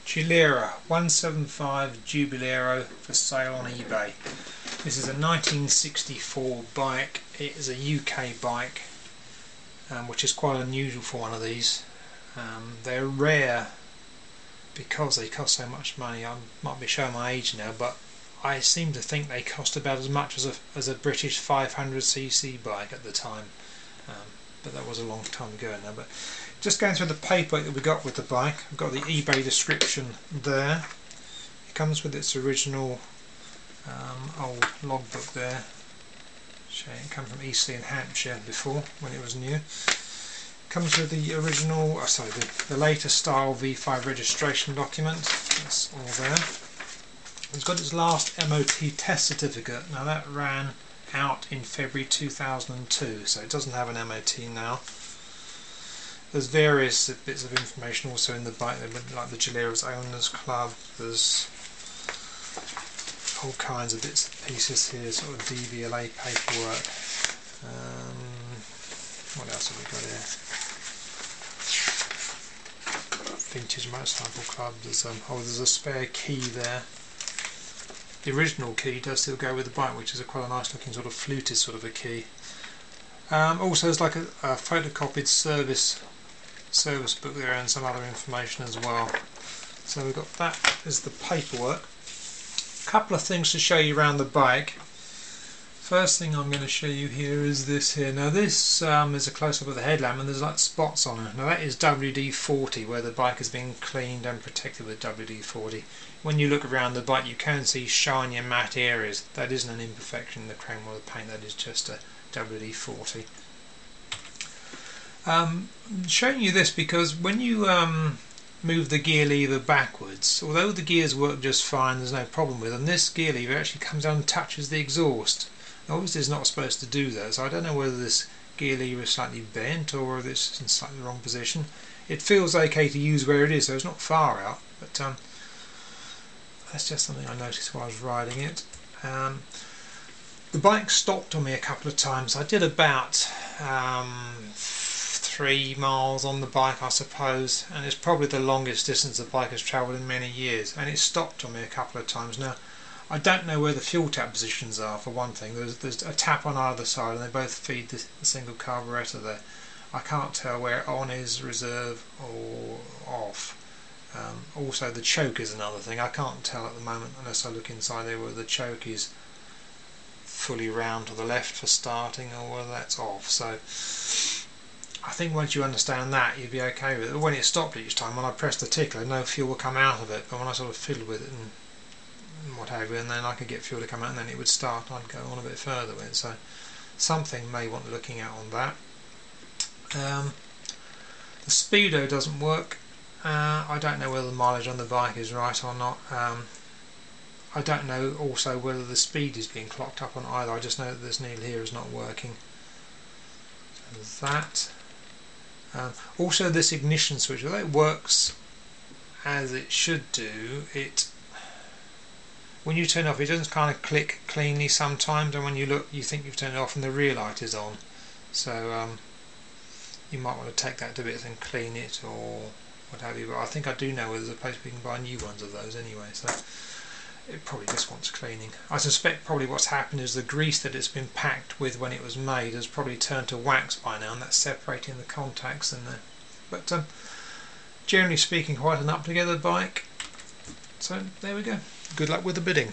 Gilera 175 Giubileo for sale on eBay. This is a 1964 bike. It is a UK bike, which is quite unusual for one of these. They're rare because they cost so much money. I might be showing my age now, but I seem to think they cost about as much as a British 500cc bike at the time. But that was a long time ago now. But just going through the paperwork that we got with the bike, I've got the eBay description there. It comes with its original old logbook there, showing it came from Eastleigh in Hampshire before, when it was new. It comes with the original, the later style V5 registration document. That's all there. It's got its last MOT test certificate. Now that ran out in February 2002, so it doesn't have an MOT now. There's various bits of information also in the bike, like the Gilera's Owners Club. There's all kinds of bits and pieces here, sort of DVLA paperwork. What else have we got here? Vintage Motorcycle Club. There's there's a spare key there. The original key does still go with the bike, which is quite a nice looking sort of fluted sort of a key. Also there's like a photocopied service book there and some other information as well. So we've got that as the paperwork. A couple of things to show you around the bike. First thing I'm going to show you here is this here. Now this is a close-up of the headlamp, and there's like spots on it. Now that is WD-40, where the bike has been cleaned and protected with WD-40. When you look around the bike you can see shiny and matte areas. That isn't an imperfection in the chrome or the paint, that is just a WD-40. I'm showing you this because when you move the gear lever backwards, although the gears work just fine, there's no problem with them, this gear lever actually comes down and touches the exhaust. Now obviously it's not supposed to do that, so I don't know whether this gear lever is slightly bent or whether it's in slightly wrong position. It feels okay to use where it is, so it's not far out, but that's just something I noticed while I was riding it. The bike stopped on me a couple of times. I did about 3 miles on the bike, I suppose, and it's probably the longest distance the bike has travelled in many years, and it stopped on me a couple of times. Now I don't know where the fuel tap positions are, for one thing. There's a tap on either side and they both feed the single carburettor there. I can't tell where on is, reserve or off. Also the choke is another thing. I can't tell at the moment unless I look inside there whether the choke is fully round to the left for starting or whether that's off. So I think once you understand that you'd be okay with it. When it stopped each time, when I pressed the tickler, no fuel would come out of it, but when I sort of fiddled with it and what have you, and then I could get fuel to come out and then it would start, I'd go on a bit further with it. So something may want looking at on that. The speedo doesn't work. I don't know whether the mileage on the bike is right or not. I don't know also whether the speed is being clocked up on either. I just know that this needle here is not working. So that. Also this ignition switch, although it works as it should do, when you turn it off it doesn't kind of click cleanly sometimes, and when you look you think you've turned it off and the rear light is on. So you might want to take that to bits and clean it or what have you, but I think I do know where there's a place we can buy new ones of those anyway, so it probably just wants cleaning. I suspect probably what's happened is the grease that it's been packed with when it was made has probably turned to wax by now, and that's separating the contacts in there. But generally speaking, quite an up together bike. So there we go. Good luck with the bidding.